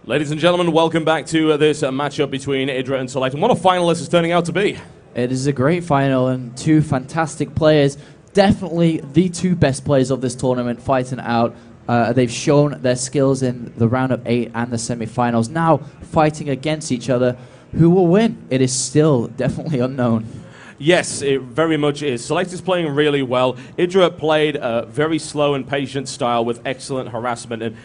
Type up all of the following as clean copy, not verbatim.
Ladies and gentlemen, welcome back to this matchup between IdrA and SeleCT. And what a final this is turning out to be. It is a great final and two fantastic players. Definitely the two best players of this tournament fighting out. They've shown their skills in the round of 8 and the semi-finals. Now fighting against each other. Who will win? It is still definitely unknown. Yes, it very much is. SeleCT is playing really well. IdrA played a very slow and patient style with excellent harassment. And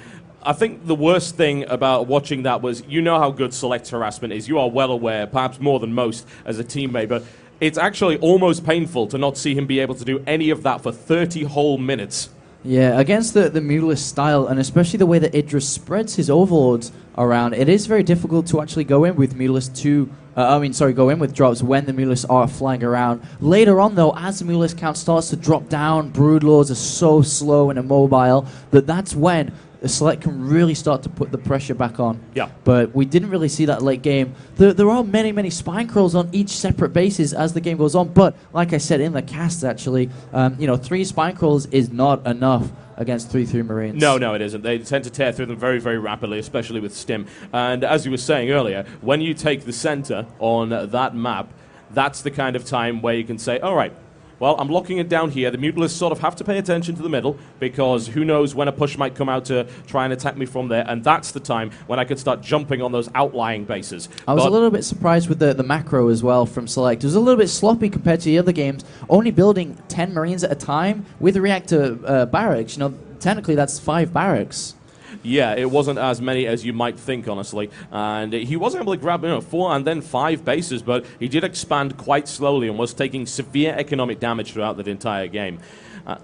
I think the worst thing about watching that was, you know how good SeleCT's harassment is. You are well aware, perhaps more than most as a teammate, but it's actually almost painful to not see him be able to do any of that for 30 whole minutes. Yeah, against the Mulus style, and especially the way that IdrA spreads his overlords around, it is very difficult to actually go in with Mulus go in with drops when the Mulus are flying around. Later on, though, as the Mulus count starts to drop down, Broodlords are so slow and immobile that's when the SeleCT can really start to put the pressure back on. Yeah. But we didn't really see that late game. There are many, many spine crawls on each separate bases as the game goes on. But like I said in the cast, actually, 3 spine crawls is not enough against 3-3 Marines. No, it isn't. They tend to tear through them very, very rapidly, especially with Stim. And as you were saying earlier, when you take the center on that map, that's the kind of time where you can say, all right, well, I'm locking it down here. The Mutalists sort of have to pay attention to the middle because who knows when a push might come out to try and attack me from there, and that's the time when I can start jumping on those outlying bases. I was a little bit surprised with the macro as well from SeleCT. It was a little bit sloppy compared to the other games, only building 10 Marines at a time with reactor barracks. Technically that's 5 barracks. Yeah, it wasn't as many as you might think, honestly. And he was able to grab 4 and then 5 bases, but he did expand quite slowly and was taking severe economic damage throughout the entire game.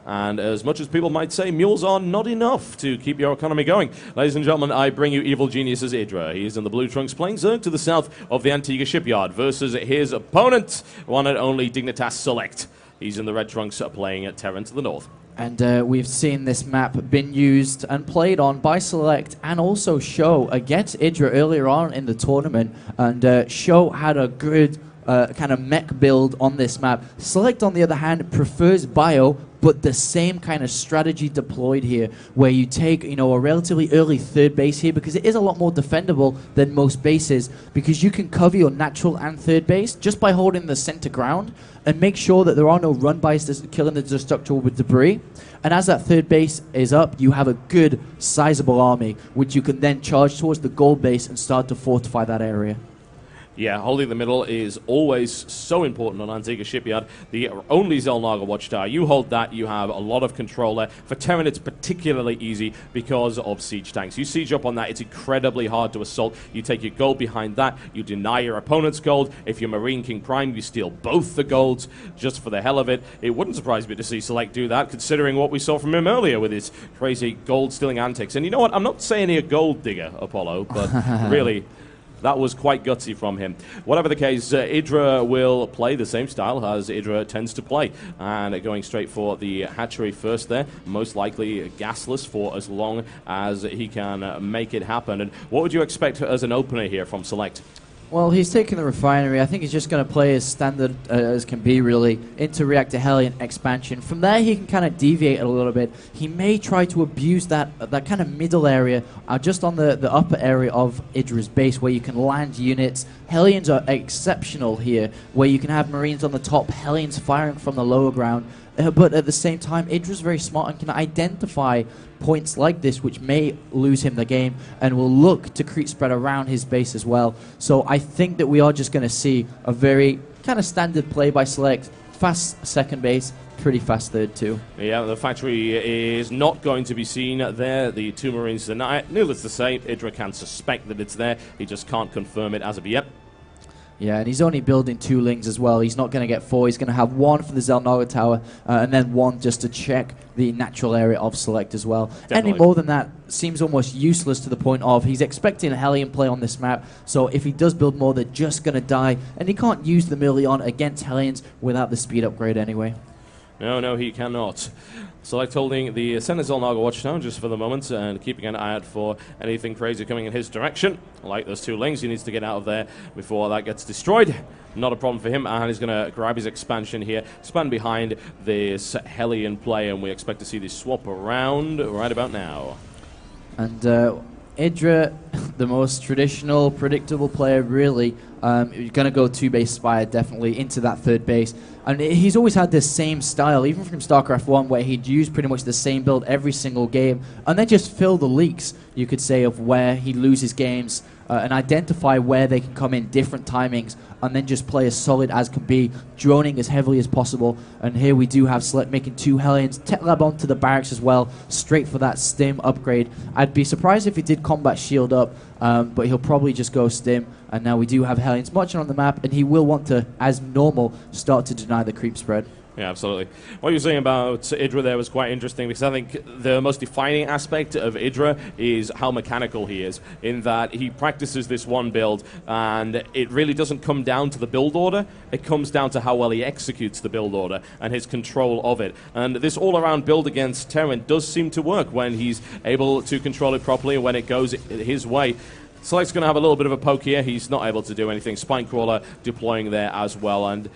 And as much as people might say, mules are not enough to keep your economy going. Ladies and gentlemen, I bring you Evil Genius's IdrA. He is in the blue trunks playing Zerg to the south of the Antigua shipyard versus his opponent, one and only Dignitas SeleCT. He's in the red trunks playing at Terran to the north. And we've seen this map been used and played on by SeleCT and also Show against IdrA earlier on in the tournament. And Show had a good kind of mech build on this map. SeleCT, on the other hand, prefers Bio, but the same kind of strategy deployed here, where you take a relatively early third base here, because it is a lot more defendable than most bases, because you can cover your natural and third base just by holding the center ground and make sure that there are no run-bys killing the destructible with debris. And as that third base is up, you have a good, sizable army, which you can then charge towards the gold base and start to fortify that area. Yeah, holding the middle is always so important on Antigua Shipyard. The only Xel'Naga Watchtower. You hold that, you have a lot of control there. For Terran, it's particularly easy because of siege tanks. You siege up on that, it's incredibly hard to assault. You take your gold behind that, you deny your opponent's gold. If you're Marine King Prime, you steal both the golds just for the hell of it. It wouldn't surprise me to see SeleCT do that, considering what we saw from him earlier with his crazy gold-stealing antics. And you know what? I'm not saying he a gold digger, Apollo, but really, that was quite gutsy from him. Whatever the case, IdrA will play the same style as IdrA tends to play. And going straight for the hatchery first there. Most likely gasless for as long as he can make it happen. And what would you expect as an opener here from SeleCT? Well, he's taking the refinery. I think he's just going to play as standard as can be, really, into reactor Hellion expansion. From there, he can kind of deviate a little bit. He may try to abuse that kind of middle area, just on the upper area of IdrA's base, where you can land units. Hellions are exceptional here, where you can have Marines on the top, Hellions firing from the lower ground. But at the same time, IdrA's very smart and can identify points like this which may lose him the game, and will look to creep spread around his base as well. So I think that we are just going to see a very kind of standard play by SeleCT. Fast second base, pretty fast third too. Yeah, the factory is not going to be seen there. The 2 Marines deny it. Needless to say, IdrA can suspect that it's there. He just can't confirm it as of yet. Yeah, and he's only building 2 Lings as well. He's not going to get 4. He's going to have 1 for the Xel'Naga Tower, and then 1 just to check the natural area of SeleCT as well. Definitely. Any more than that seems almost useless, to the point of he's expecting a Hellion play on this map, so if he does build more, they're just going to die, and he can't use the Million against Hellions without the speed upgrade anyway. No, he cannot. SeleCT holding the center Xel'Naga Watchtower just for the moment and keeping an eye out for anything crazy coming in his direction. Like those 2 Lings, he needs to get out of there before that gets destroyed. Not a problem for him, and he's going to grab his expansion here, span behind this Hellion play, and we expect to see this swap around right about now. And IdrA the most traditional, predictable player, really. You're going to go 2-base Spire definitely into that 3rd base. And he's always had this same style, even from StarCraft 1, where he'd use pretty much the same build every single game, and then just fill the leaks, you could say, of where he loses games, and identify where they can come in different timings, and then just play as solid as can be, droning as heavily as possible. And here we do have SeleCT making 2 Hellions, Tech Lab onto the barracks as well, straight for that Stim upgrade. I'd be surprised if he did combat shield up, but he'll probably just go Stim. And now we do have Hellions marching on the map, and he will want to, as normal, start to deny the creep spread. Yeah, absolutely. What you were saying about IdrA there was quite interesting, because I think the most defining aspect of IdrA is how mechanical he is, in that he practices this one build, and it really doesn't come down to the build order, it comes down to how well he executes the build order and his control of it. And this all-around build against Terran does seem to work when he's able to control it properly and when it goes his way. SeleCT's going to have a little bit of a poke here. He's not able to do anything. Spinecrawler deploying there as well, and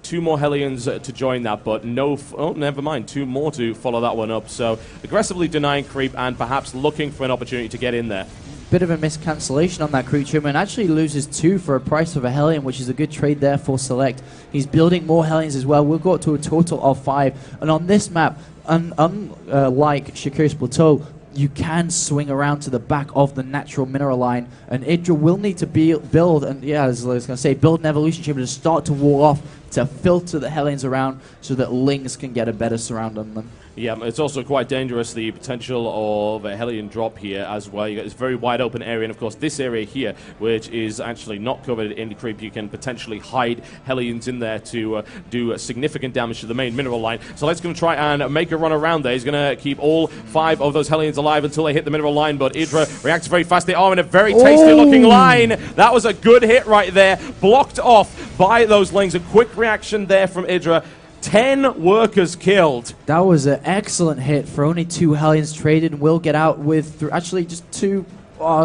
2 more Hellions to join that, but never mind, 2 more to follow that one up. So aggressively denying creep and perhaps looking for an opportunity to get in there. Bit of a miscancellation on that creature, and actually loses 2 for a price of a Hellion, which is a good trade there for SeleCT. He's building more Hellions as well. We'll go up to a total of 5, and on this map, unlike Shakir's Plateau, you can swing around to the back of the natural mineral line, and IdrA will need to build, and yeah, as I was going to say, build an evolution chamber to start to wall off, to filter the Hellions around so that Lings can get a better surround on them. Yeah, it's also quite dangerous, the potential of a Hellion drop here as well. You got this very wide open area, and of course this area here, which is actually not covered in creep, you can potentially hide Hellions in there to do significant damage to the main mineral line. So let's going to try and make a run around there. He's going to keep all 5 of those Hellions alive until they hit the mineral line, but IdrA reacts very fast. They are in a very tasty looking line. That was a good hit right there, blocked off by those Lings. A quick reaction there from IdrA. 10 workers killed. That was an excellent hit for only 2 Hellions traded, and we'll get out with actually just 2.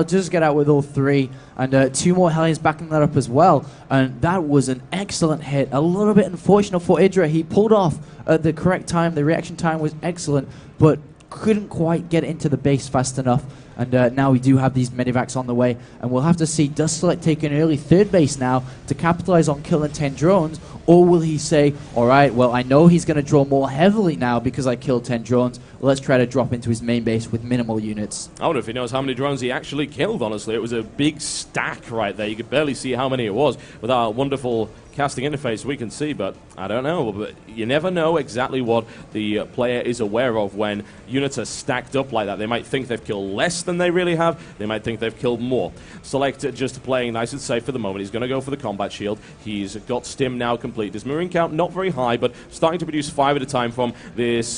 Just get out with all 3, and 2 more Hellions backing that up as well. And that was an excellent hit. A little bit unfortunate for IdrA. He pulled off at the correct time. The reaction time was excellent, but couldn't quite get into the base fast enough. And now we do have these medivacs on the way, and we'll have to see, does SeleCT take an early 3rd base now to capitalize on killing 10 drones, or will he say, all right, well, I know he's going to draw more heavily now because I killed 10 drones, let's try to drop into his main base with minimal units. I wonder if he knows how many drones he actually killed, honestly. It was a big stack right there. You could barely see how many it was with our wonderful casting interface we can see, but I don't know. But you never know exactly what the player is aware of when units are stacked up like that. They might think they've killed less than they really have. They might think they've killed more. SeleCT just playing nice and safe for the moment. He's going to go for the combat shield. He's got Stim now complete. His marine count not very high, but starting to produce 5 at a time from the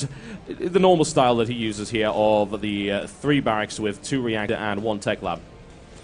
normal style that he uses here of the 3 barracks with 2 reactor and 1 tech lab.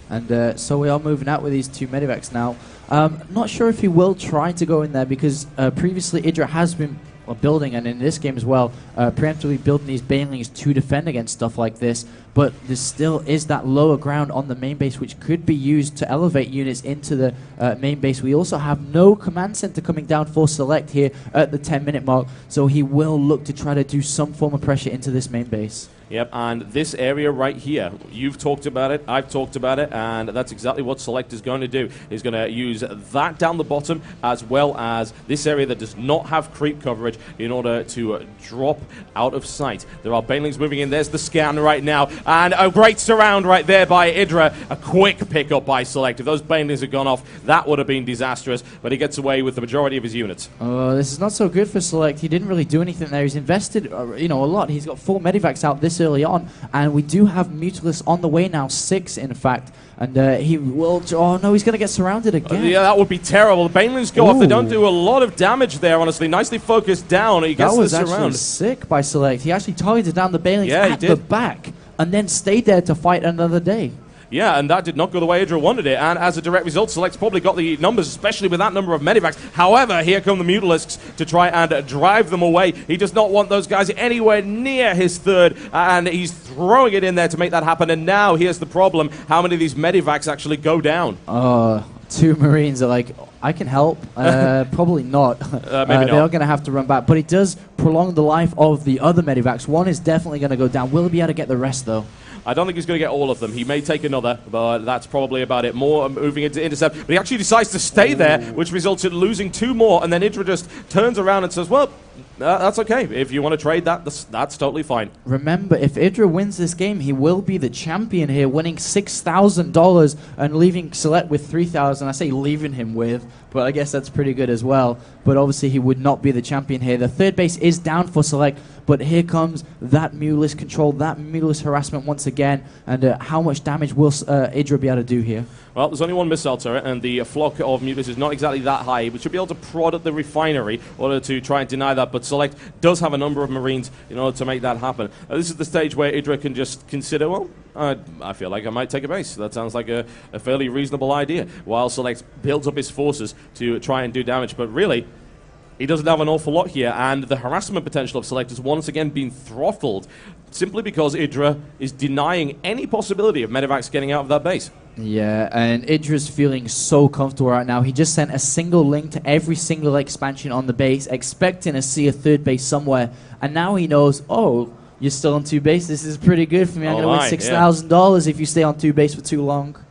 And so we are moving out with these 2 medivacs now. Not sure if he will try to go in there, because previously IdrA has been building, and in this game as well, preemptively building these banelings to defend against stuff like this. But there still is that lower ground on the main base, which could be used to elevate units into the main base. We also have no command center coming down for SeleCT here at the 10-minute mark, so he will look to try to do some form of pressure into this main base. Yep, and this area right here, you've talked about it, I've talked about it, and that's exactly what SeleCT is going to do. He's going to use that down the bottom, as well as this area that does not have creep coverage, in order to drop out of sight. There are banelings moving in. There's the scan right now, and a great surround right there by IdrA. A quick pickup by SeleCT. If those banelings had gone off, that would have been disastrous, but he gets away with the majority of his units. This is not so good for SeleCT. He didn't really do anything there. He's invested a lot. He's got 4 medivacs out this early on, and we do have Mutalisk on the way now, 6 in fact, and he will, oh no, he's going to get surrounded again. Yeah, that would be terrible. The banelings go off. They don't do a lot of damage there, honestly. Nicely focused down. He gets the surround. That was actually sick by SeleCT. He actually targeted down the banelings at the back, and then stayed there to fight another day. Yeah, and that did not go the way IdrA wanted it, and as a direct result, SeleCT's probably got the numbers, especially with that number of medivacs. However, here come the Mutalisks to try and drive them away. He does not want those guys anywhere near his 3rd, and he's throwing it in there to make that happen. And now, here's the problem. How many of these medivacs actually go down? 2 Marines are like, I can help. Probably not. Maybe not. They are going to have to run back, but it does prolong the life of the other medivacs. 1 is definitely going to go down. Will he be able to get the rest, though? I don't think he's going to get all of them. He may take another, but that's probably about it. More moving into intercept, but he actually decides to stay there, which results in losing 2 more, and then IdrA just turns around and says, well, that's okay. If you want to trade that, that's totally fine. Remember, if IdrA wins this game, he will be the champion here, winning $6,000 and leaving SeleCT with $3,000. I say leaving him with, but I guess that's pretty good as well. But obviously, he would not be the champion here. The third base is down for SeleCT, but here comes that muleless control, that muleless harassment once again. And how much damage will IdrA be able to do here? Well, there's only one missile turret, and the flock of mutas is not exactly that high. We should be able to prod at the refinery in order to try and deny that, but SeleCT does have a number of Marines in order to make that happen. This is the stage where IdrA can just consider, well, I feel like I might take a base. That sounds like a fairly reasonable idea, while SeleCT builds up his forces to try and do damage. But really, he doesn't have an awful lot here, and the harassment potential of SeleCT has once again been throttled simply because IdrA is denying any possibility of Medivacs getting out of that base. Yeah, and IdrA's feeling so comfortable right now. He just sent a single link to every single expansion on the base, expecting to see a third base somewhere. And now he knows, oh, you're still on 2 base. This is pretty good for me. I'm going to win $6,000 if you stay on 2 base for too long.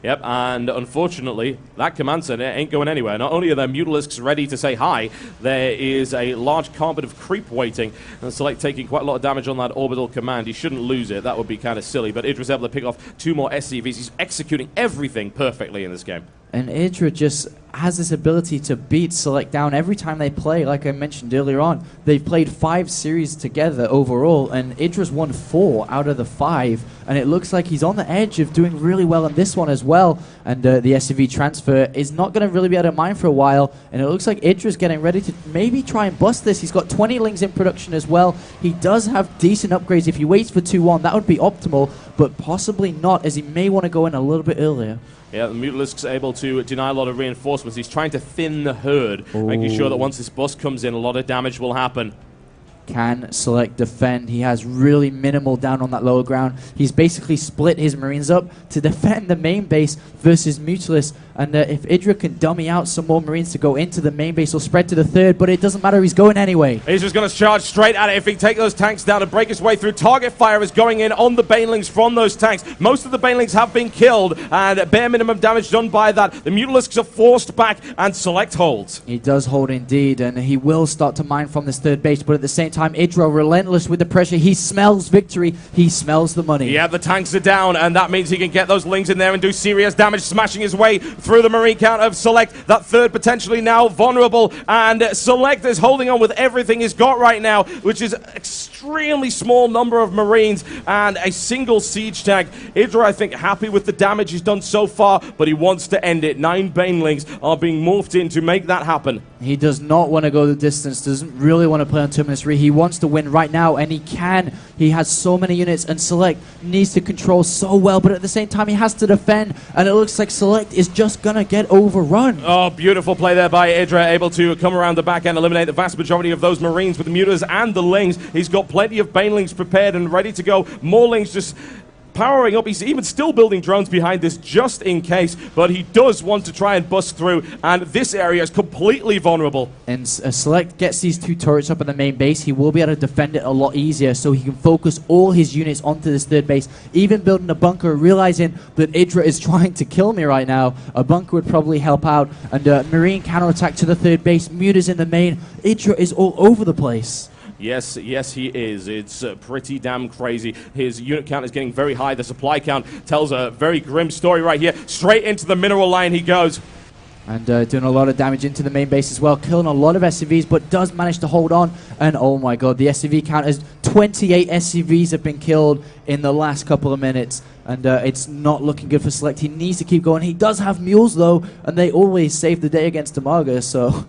Yep, and unfortunately, that command center ain't going anywhere. Not only are there Mutalisks ready to say hi, there is a large carpet of creep waiting, and SeleCT taking quite a lot of damage on that orbital command. He shouldn't lose it. That would be kind of silly, but IdrA's able to pick off 2 more SCVs. He's executing everything perfectly in this game. And IdrA just has this ability to beat SeleCT down every time they play. Like I mentioned earlier on, they've played 5 series together overall, and IdrA's won 4 out of the 5. And it looks like he's on the edge of doing really well in this one as well. And the SCV transfer is not going to really be able to mine for a while. And it looks like IdrA's getting ready to maybe try and bust this. He's got 20 lings in production as well. He does have decent upgrades. If he waits for 2-1, that would be optimal, but possibly not, as he may want to go in a little bit earlier. Yeah, the Mutalisk's able to deny a lot of reinforcements. He's trying to thin the herd, making sure that once this bus comes in, a lot of damage will happen. Can SeleCT defend? He has really minimal down on that lower ground. He's basically split his Marines up to defend the main base versus Mutalisk. And if IdrA can dummy out some more Marines to go into the main base or spread to the third, but it doesn't matter, he's going anyway. He's just going to charge straight at it. If he can take those tanks down and break his way through, target fire is going in on the Banelings from those tanks. Most of the Banelings have been killed, and bare minimum damage done by that. The Mutalisks are forced back, and SeleCT holds. He does hold indeed, and he will start to mine from this third base, but at the same time, IdrA relentless with the pressure. He smells victory. He smells the money. Yeah, the tanks are down, and that means he can get those lings in there and do serious damage, smashing his way through the Marine count of SeleCT. That third potentially now vulnerable, and SeleCT is holding on with everything he's got right now, which is extremely small number of Marines and a single siege tank. IdrA, I think, happy with the damage he's done so far, but he wants to end it. 9 Banelings are being morphed in to make that happen. He does not want to go the distance, doesn't really want to play on Terminus 3. He wants to win right now, and he can. He has so many units, and SeleCT needs to control so well, but at the same time, he has to defend, and it looks like SeleCT is just going to get overrun. Oh, beautiful play there by IdrA, able to come around the back end, eliminate the vast majority of those Marines with the Mutas and the Lings. He's got plenty of Banelings prepared and ready to go. More Lings just powering up. He's even still building drones behind this just in case, but he does want to try and bust through, and this area is completely vulnerable. And SeleCT gets these 2 turrets up in the main base. He will be able to defend it a lot easier, so he can focus all his units onto this third base, even building a bunker, realizing that IdrA is trying to kill me right now. A bunker would probably help out, and Marine counterattack to the third base. Mutas in the main. IdrA is all over the place. Yes, he is. It's pretty damn crazy. His unit count is getting very high. The supply count tells a very grim story right here. Straight into the mineral line he goes. And doing a lot of damage into the main base as well, killing a lot of SCVs, but does manage to hold on. And oh my god, the SCV count is 28 SCVs have been killed in the last couple of minutes. And it's not looking good for SeleCT. He needs to keep going. He does have mules though, and they always save the day against Tamaga, so...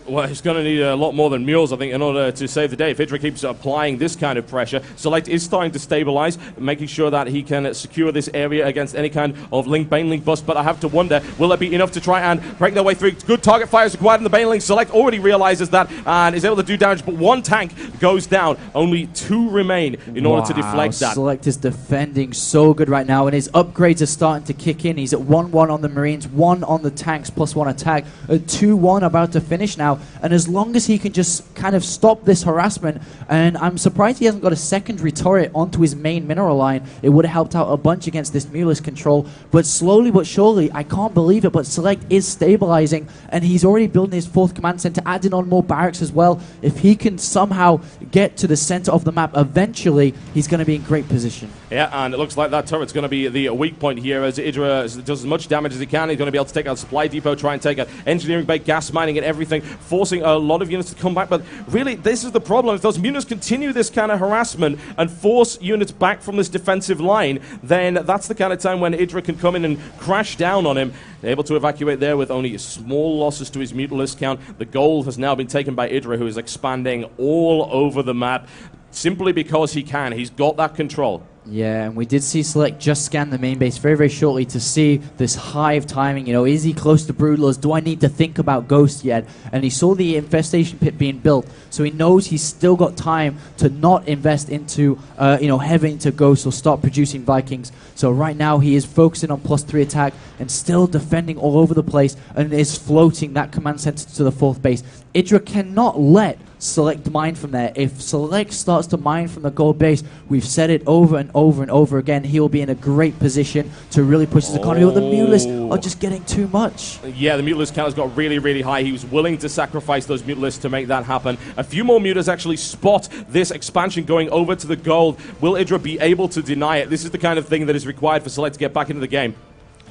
Well, he's going to need a lot more than mules, I think, in order to save the day. If IdrA keeps applying this kind of pressure, SeleCT is starting to stabilize, making sure that he can secure this area against any kind of Baneling bust. But I have to wonder, will it be enough to try and break their way through? Good target fire is required in the Baneling. SeleCT already realizes that and is able to do damage, but 1 tank goes down. Only 2 remain in order to deflect that. SeleCT is defending so good right now, and his upgrades are starting to kick in. He's at 1-1 on the Marines, 1 on the tanks, plus 1 attack. 2-1 about to finish now. out. And as long as he can just kind of stop this harassment, and I'm surprised he hasn't got a secondary turret onto his main mineral line, it would have helped out a bunch against this Mulus control. But slowly but surely, I can't believe it, but Select is stabilizing, and he's already building his 4th command center, adding on more barracks as well. If he can somehow get to the center of the map eventually, he's going to be in great position. Yeah, and it looks like that turret's going to be the weak point here as IdrA does as much damage as he can. He's going to be able to take out a supply depot, try and take out engineering bay, gas mining and everything, forcing a lot of units to come back. But really, this is the problem. If those Mutas continue this kind of harassment and force units back from this defensive line, then that's the kind of time when IdrA can come in and crash down on him. Able to evacuate there with only small losses to his Mutalist count. The gold has now been taken by IdrA, who is expanding all over the map simply because he can. He's got that control. Yeah, and we did see Select just scan the main base very, very shortly to see this hive timing. You know, is he close to Broodlords? Do I need to think about Ghost yet? And he saw the infestation pit being built, so he knows he's still got time to not invest into, heavy into Ghosts or start producing Vikings. So right now he is focusing on +3 attack and still defending all over the place and is floating that command center to the 4th base. IdrA cannot let Select mine from there. If Select starts to mine from the gold base, we've said it over and over and over again, he will be in a great position to really push his economy. But the Mutalists are just getting too much. Yeah, the Mutalist count has got really, really high. He was willing to sacrifice those Mutalists to make that happen. A few more Mutas actually spot this expansion going over to the gold. Will IdrA be able to deny it? This is the kind of thing that is required for Select to get back into the game.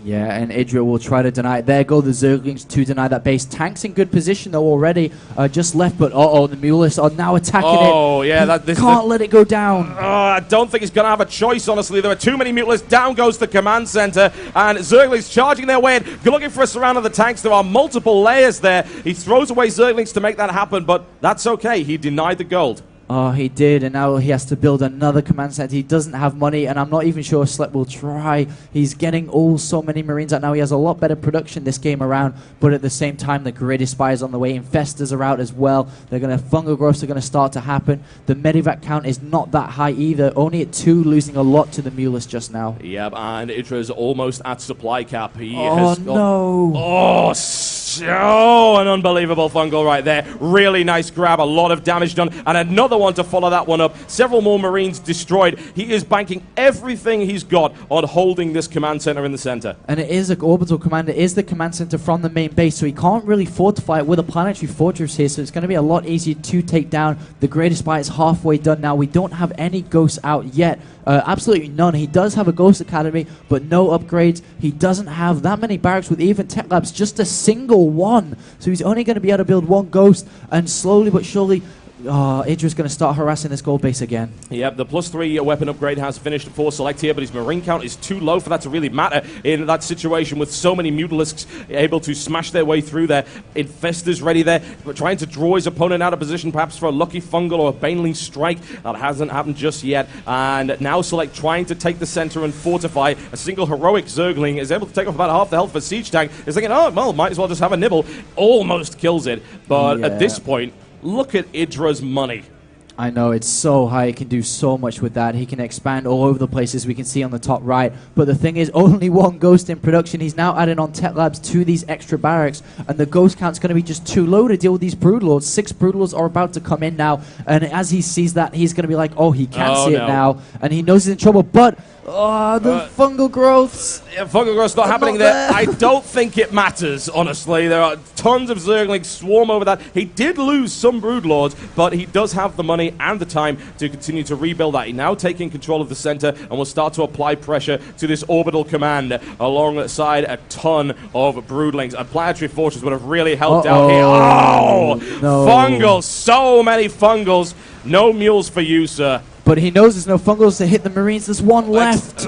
Yeah, and IdrA will try to deny it. There go the Zerglings to deny that base. Tank's in good position, though, already. Just left, but the Mulists are now attacking it. Oh, yeah. Can't let it go down. I don't think he's going to have a choice, honestly. There are too many Mutalists. Down goes the command center, and Zerglings charging their way in. You're looking for a surround of the tanks. There are multiple layers there. He throws away Zerglings to make that happen, but that's okay. He denied the gold. Oh, he did, and now he has to build another command center. He doesn't have money, and I'm not even sure Select will try. He's getting so many Marines out now. He has a lot better production this game around, but at the same time, the Grid Spy is on the way. Infestors are out as well. They're going to fungal growths are going to start to happen. The Medivac count is not that high either. Only at 2, losing a lot to the Mulus just now. Yep, and IdrA's almost at supply cap. An unbelievable fungal right there. Really nice grab, a lot of damage done, and another one to follow that one up. Several more Marines destroyed. He is banking everything he's got on holding this command center in the center. And it is an orbital command. It is the command center from the main base, so he can't really fortify it with a planetary fortress here, so it's going to be a lot easier to take down. The Greatest Spy is halfway done now. We don't have any ghosts out yet. Absolutely none. He does have a Ghost Academy, but no upgrades. He doesn't have that many barracks with even Tech Labs, just a single one. So he's only going to be able to build one Ghost, and slowly but surely, IdrA's going to start harassing this gold base again. Yep, the +3 weapon upgrade has finished for Select here, but his Marine count is too low for that to really matter in that situation with so many Mutalisks able to smash their way through there. Infestors ready there, but trying to draw his opponent out of position, perhaps for a lucky fungal or a baneling strike. That hasn't happened just yet. And now Select trying to take the center and fortify. A single heroic Zergling is able to take off about half the health for Siege Tank. Is thinking, might as well just have a nibble. Almost kills it, but at this point, look at IdrA's money. I know, it's so high. He can do so much with that. He can expand all over the place, as we can see on the top right. But the thing is, only one Ghost in production. He's now adding on Tech Labs to these extra barracks, and the Ghost count's going to be just too low to deal with these Broodlords. 6 Broodlords are about to come in now, and as he sees that, he's going to be like, he can't see it now, and he knows he's in trouble, but the fungal growths. Yeah, fungal growth's not happening there. I don't think it matters, honestly. There are tons of Zerglings swarm over that. He did lose some Broodlords, but he does have the money and the time to continue to rebuild that. He's now taking control of the center and will start to apply pressure to this orbital command alongside a ton of Broodlings. A planetary fortress would have really helped out here. No. Fungals, so many fungals. No mules for you, sir. But he knows there's no fungals to hit the Marines. There's one left.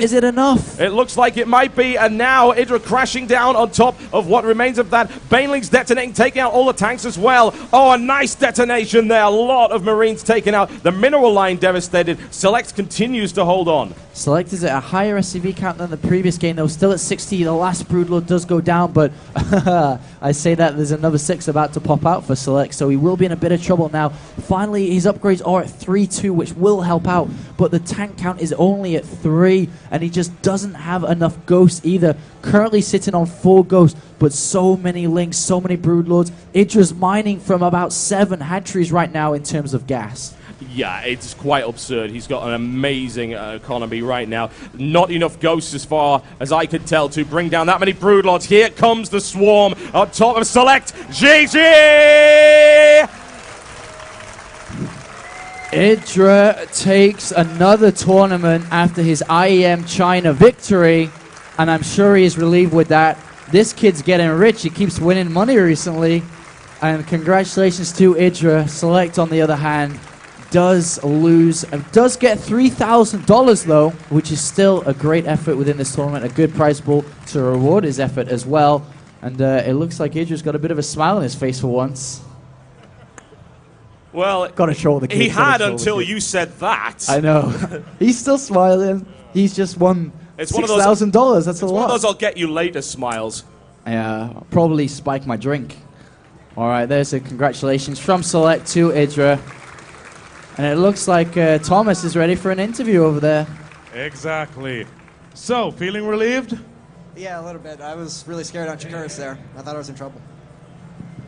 Is it enough? It looks like it might be. And now IdrA crashing down on top of what remains of that. Banelings detonating, taking out all the tanks as well. A nice detonation there. A lot of Marines taken out. The mineral line devastated. Select continues to hold on. Select is at a higher SCV count than the previous game, though. Still at 60. The last Broodlord does go down, but I say that there's another 6 about to pop out for Select, so he will be in a bit of trouble now. Finally, his upgrades are at 3-2, which which will help out. But the tank count is only at 3, and he just doesn't have enough ghosts either. Currently sitting on 4 ghosts, but so many links, so many broodlords. IdrA's mining from about 7 hatcheries right now in terms of gas. Yeah, it's quite absurd. He's got an amazing economy right now. Not enough ghosts, as far as I could tell, to bring down that many broodlords. Here comes the swarm on top of SeleCT. GG! IdrA takes another tournament after his IEM China victory, and I'm sure he is relieved with that. This kid's getting rich. He keeps winning money recently, and congratulations to IdrA. SeleCT, on the other hand, does get $3,000 though, which is still a great effort within this tournament, a good prize pool to reward his effort as well. And it looks like IdrA's got a bit of a smile on his face for once. Well, got to show the kid. He had until you said that. I know. He's still smiling. He's just won $6,000. That's a lot. One of those I'll get you later smiles. Yeah, I'll probably spike my drink. All right, there's a congratulations from SeleCT to IdrA. And it looks like Thomas is ready for an interview over there. Exactly. So, feeling relieved? Yeah, a little bit. I was really scared on Chikurus there. I thought I was in trouble.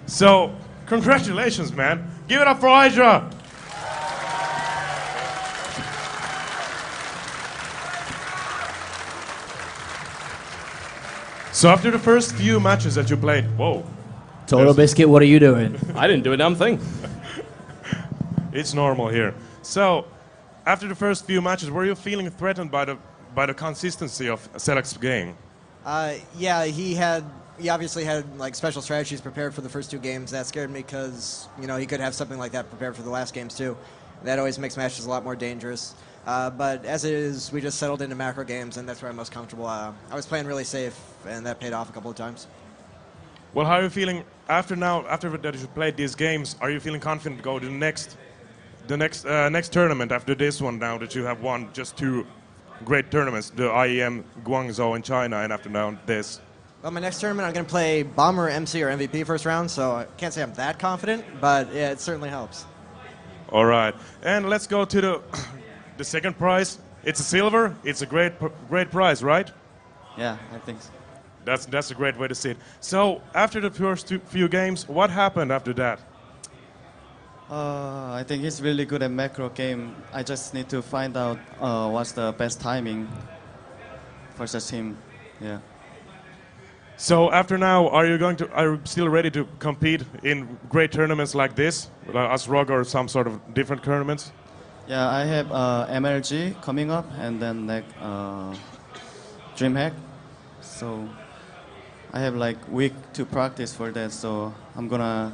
So, congratulations, man. Give it up for IdrA. So after the first few matches that you played, whoa. TotalBiscuit, what are you doing? I didn't do a damn thing. It's normal here. So, after the first few matches, were you feeling threatened by the consistency of SeleCT's game? Yeah, he obviously had like special strategies prepared for the first 2 games. That scared me because he could have something like that prepared for the last games too. That always makes matches a lot more dangerous. But as it is, we just settled into macro games, and that's where I'm most comfortable. I was playing really safe, and that paid off a couple of times. Well, how are you feeling after that you played these games? Are you feeling confident to go to the next tournament after this one, now that you have won just 2 great tournaments, the IEM Guangzhou in China, and after now this? Well, my next tournament, I'm going to play Bomber, MC, or MVP first round, so I can't say I'm that confident, but yeah, it certainly helps. All right, and let's go to the second prize. It's a silver. It's a great prize, right? Yeah, I think so. That's a great way to see it. So after the first few games, what happened after that? I think he's really good at macro game. I just need to find out what's the best timing versus him. Yeah. So after now, are you still ready to compete in great tournaments like this, as ROG or some sort of different tournaments? Yeah, I have MLG coming up, and then like DreamHack. So I have like week to practice for that. So I'm gonna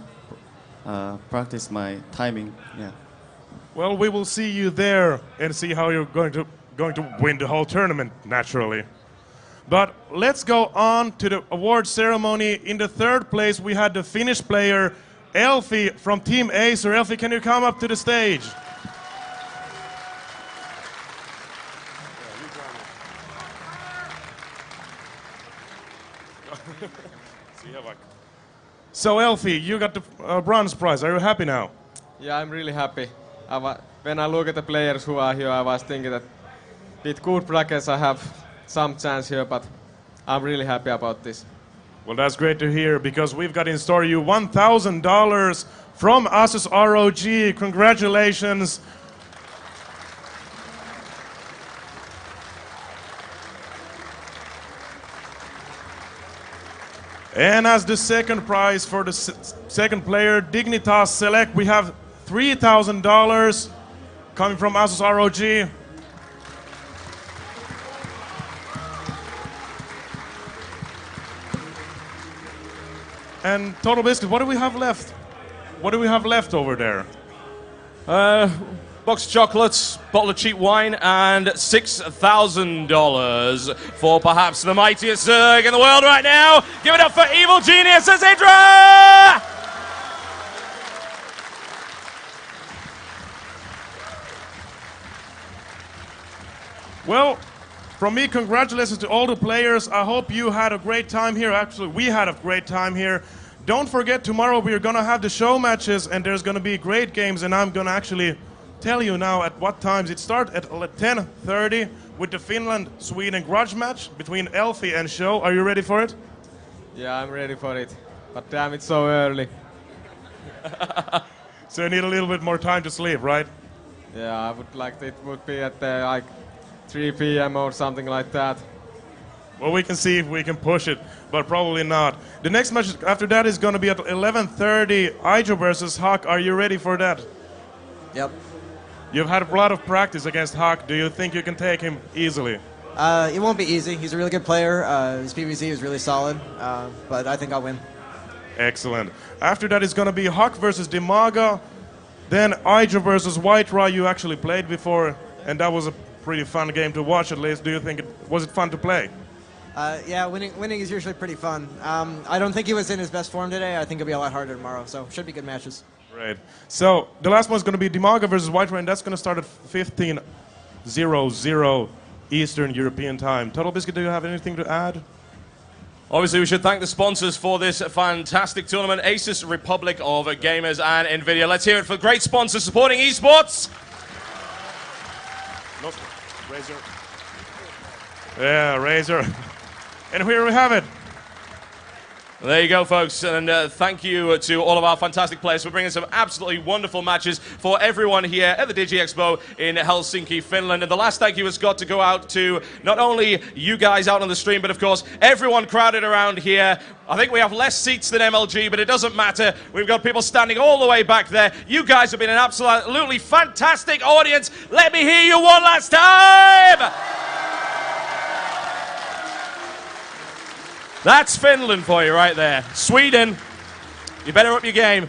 practice my timing. Yeah. Well, we will see you there and see how you're going to win the whole tournament, naturally. But let's go on to the award ceremony. In the 3rd place, we had the Finnish player Elfi from Team ASUS. Elfi, can you come up to the stage? So Elfi, you got the bronze prize. Are you happy now? Yeah, I'm really happy. When I look at the players who are here, I was thinking that with good brackets I have some chance here, but I'm really happy about this. Well, that's great to hear, because we've got in store you $1,000 from ASUS ROG. Congratulations. And as the second prize for the second player, Dignitas Select, we have $3,000 coming from ASUS ROG. And TotalBiscuit, what do we have left? What do we have left over there? Box of chocolates, bottle of cheap wine, and $6,000 for perhaps the mightiest Zerg in the world right now. Give it up for Evil Genius as IdrA! Well, from me, congratulations to all the players. I hope you had a great time here. Actually, we had a great time here. Don't forget, tomorrow we're going to have the show matches, and there's going to be great games, and I'm going to actually tell you now at what times it starts at 10:30 with the Finland-Sweden grudge match between Elfie and Show. Are you ready for it? Yeah, I'm ready for it. But damn, it's so early. So you need a little bit more time to sleep, right? Yeah, I would like it would be at like 3 p.m. or something like that. Well, we can see if we can push it, but probably not. The next match after that is going to be at 11:30, IdrA versus Huck. Are you ready for that? Yep. You've had a lot of practice against Huck. Do you think you can take him easily? It won't be easy. He's a really good player. His PvZ is really solid, but I think I'll win. Excellent. After that is going to be Huck versus Dimaga, then IdrA versus IdrA. You actually played before, and that was a pretty fun game to watch at least. Do you think was it fun to play? Yeah, winning is usually pretty fun. I don't think he was in his best form today. I think it'll be a lot harder tomorrow, so should be good matches. Great. So the last one is going to be Dimaga versus IdrA, and that's going to start at 15:00 Eastern European time. TotalBiscuit, do you have anything to add? Obviously, we should thank the sponsors for this fantastic tournament, ASUS, Republic of Gamers, and NVIDIA. Let's hear it for great sponsors supporting esports. No, Razer. Yeah, Razer. And here we have it. There you go, folks, and thank you to all of our fantastic players for bringing some absolutely wonderful matches for everyone here at the DigiExpo in Helsinki, Finland. And the last thank you has got to go out to not only you guys out on the stream, but of course everyone crowded around here. I think we have less seats than MLG, but it doesn't matter. We've got people standing all the way back there. You guys have been an absolutely fantastic audience. Let me hear you one last time! That's Finland for you right there. Sweden, you better up your game.